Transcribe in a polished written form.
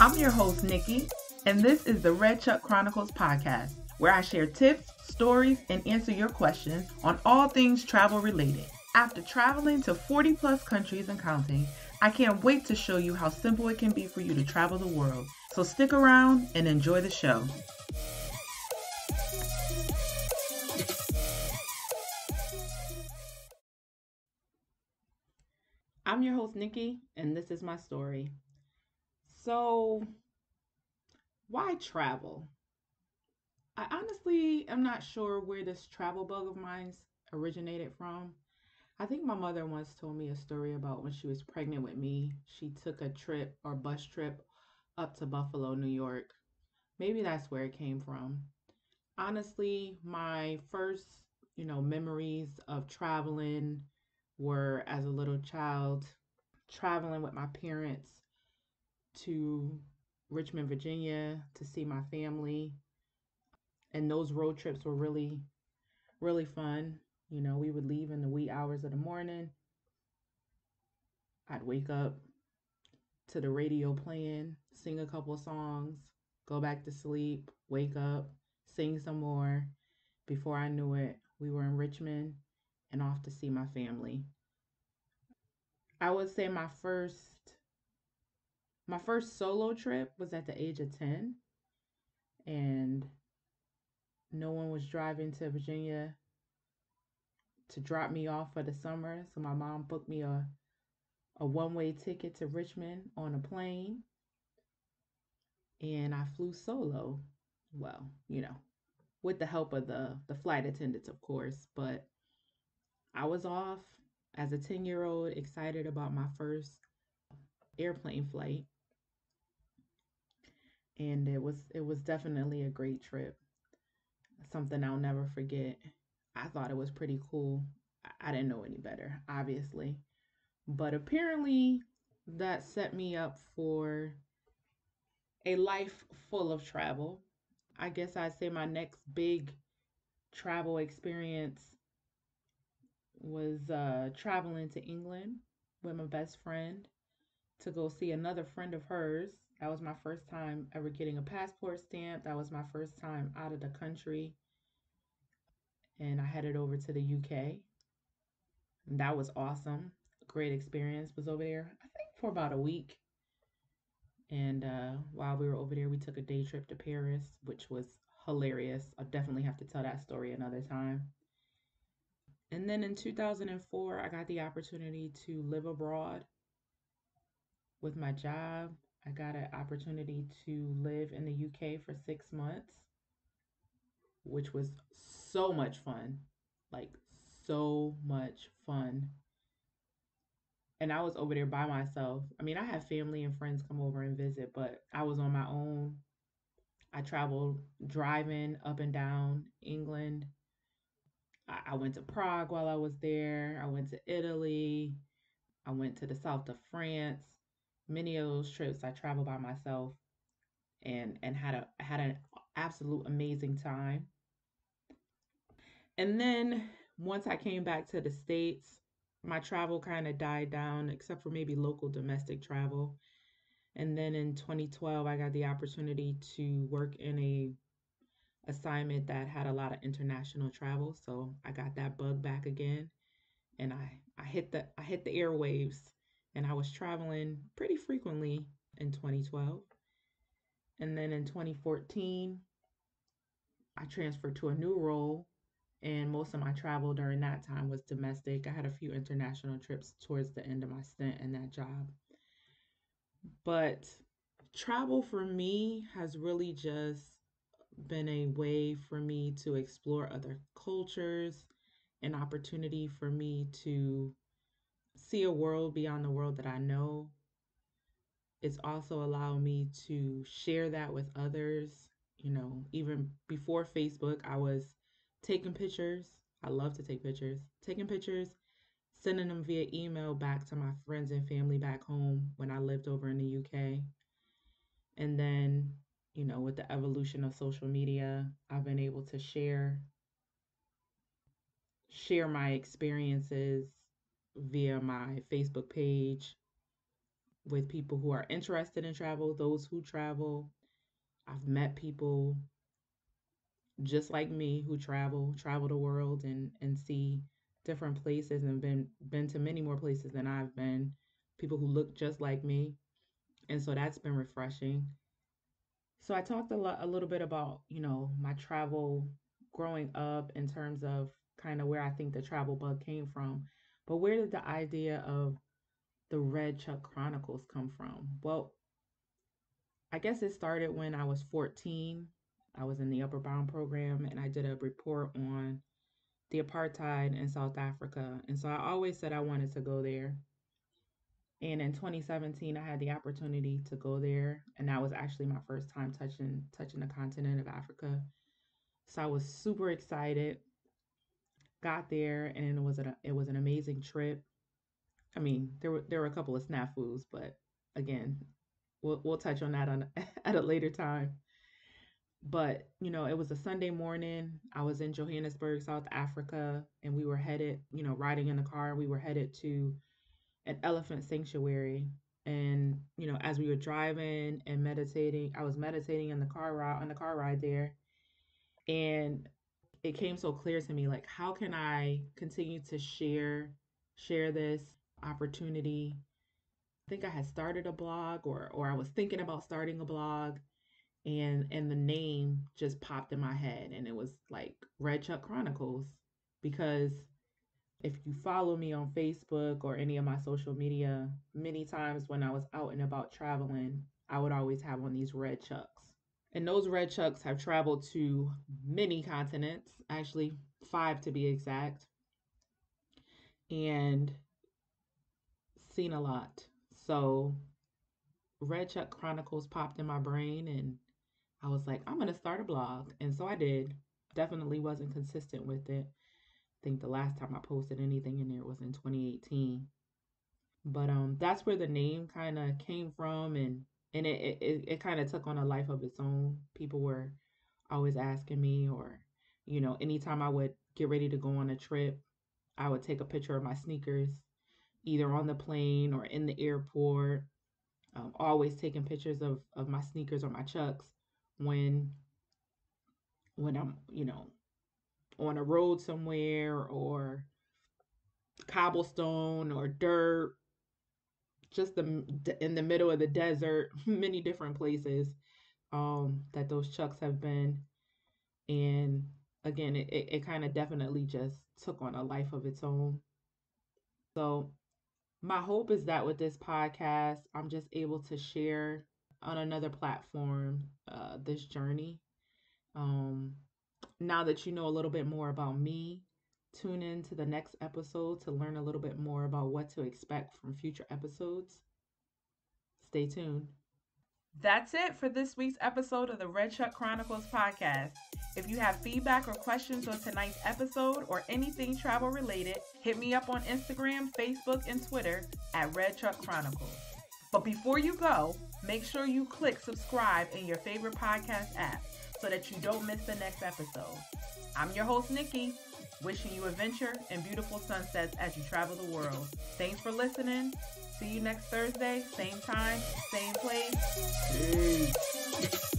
I'm your host, Nikki, and this is the Red Chuck Chronicles podcast, where I share tips, stories, and answer your questions on all things travel related. After traveling to 40 plus countries and counting, I can't wait to show you how simple it can be for you to travel the world. So stick around and enjoy the show. I'm your host, Nikki, and this is my story. So, why travel? I honestly am not sure where this travel bug of mine originated from. I think my mother once told me a story about when she was pregnant with me. She took a trip or bus trip up to Buffalo, New York. Maybe that's where it came from. Honestly, my first, memories of traveling were as a little child, traveling with my parents to Richmond, Virginia to see my family. And those road trips were really, really fun. We would leave in the wee hours of the morning. I'd wake up to the radio playing, sing a couple songs, go back to sleep, wake up, sing some more. Before I knew it, we were in Richmond and off to see my family. I would say my first solo trip was at the age of 10, and no one was driving to Virginia to drop me off for the summer, so my mom booked me a one-way ticket to Richmond on a plane, and I flew solo. Well, with the help of the flight attendants, of course, but I was off as a 10-year-old, excited about my first airplane flight, and it was definitely a great trip. Something I'll never forget. I thought it was pretty cool. I didn't know any better, obviously, but apparently that set me up for a life full of travel. I guess I'd say my next big travel experience was traveling to England with my best friend to go see another friend of hers. That was my first time ever getting a passport stamp. That was my first time out of the country. And I headed over to the UK. And that was awesome. Great experience. Was over there, I think, for about a week. And while we were over there, we took a day trip to Paris, which was hilarious. I'll definitely have to tell that story another time. And then in 2004, I got the opportunity to live abroad with my job. I got an opportunity to live in the UK for 6 months, which was so much fun. Like, so much fun. And I was over there by myself. I mean, I had family and friends come over and visit, but I was on my own. I traveled driving up and down England. I went to Prague while I was there. I went to Italy. I went to the south of France. Many of those trips I traveled by myself and had an absolute amazing time. And then once I came back to the States, my travel kind of died down, except for maybe local domestic travel. And then in 2012, I got the opportunity to work in a assignment that had a lot of international travel. So I got that bug back again, and I hit the airwaves, and I was traveling pretty frequently in 2012. And then in 2014, I transferred to a new role, and most of my travel during that time was domestic. I had a few international trips towards the end of my stint in that job. But travel for me has really just been a way for me to explore other cultures, an opportunity for me to see a world beyond the world that I know. It's also allowed me to share that with others. Even before Facebook, I was taking pictures. I love to take pictures. Taking pictures, sending them via email back to my friends and family back home when I lived over in the UK. And then, with the evolution of social media, I've been able to share my experiences via my Facebook page with people who are interested in travel, those who travel. I've met people just like me who travel the world and see different places and been to many more places than I've been. People who look just like me, and so that's been refreshing. So I talked a little bit about, my travel growing up in terms of kind of where I think the travel bug came from. But where did the idea of the Red Chuck Chronicles come from? Well, I guess it started when I was 14. I was in the Upper Bound program and I did a report on the apartheid in South Africa. And so I always said I wanted to go there. And in 2017, I had the opportunity to go there, and that was actually my first time touching the continent of Africa. So I was super excited. Got there, and it was an amazing trip. I mean, there were a couple of snafus, but again, we'll touch on that on at a later time. But it was a Sunday morning. I was in Johannesburg, South Africa, and we were headed, riding in the car. We were headed to an elephant sanctuary. And as we were driving and meditating, I was meditating in the car ride on the car ride there, and it came so clear to me, like, how can I continue to share this opportunity? I think I had started a blog, or I was thinking about starting a blog, and the name just popped in my head, and it was like Red Chuck Chronicles. Because if you follow me on Facebook or any of my social media, many times when I was out and about traveling, I would always have on these red chucks. And those red chucks have traveled to many continents, actually 5 to be exact, and seen a lot. So Red Chuck Chronicles popped in my brain, and I was like, I'm going to start a blog. And so I did. Definitely wasn't consistent with it. I think the last time I posted anything in there was in 2018. But that's where the name kind of came from, and it kind of took on a life of its own. People were always asking me, or anytime I would get ready to go on a trip, I would take a picture of my sneakers, either on the plane or in the airport. Always taking pictures of my sneakers or my chucks when I'm on a road somewhere, or cobblestone or dirt, just in the middle of the desert, many different places that those chucks have been. And again, it kind of definitely just took on a life of its own. So my hope is that with this podcast, I'm just able to share on another platform this journey. Um, Now that you know a little bit more about me, tune in to the next episode to learn a little bit more about what to expect from future episodes. Stay tuned. That's it for this week's episode of the Red Chuck Chronicles podcast. If you have feedback or questions on tonight's episode or anything travel related, hit me up on Instagram, Facebook, and Twitter at Red Chuck Chronicles. But before you go, make sure you click subscribe in your favorite podcast app so that you don't miss the next episode. I'm your host, Nikki, wishing you adventure and beautiful sunsets as you travel the world. Thanks for listening. See you next Thursday, same time, same place. Peace.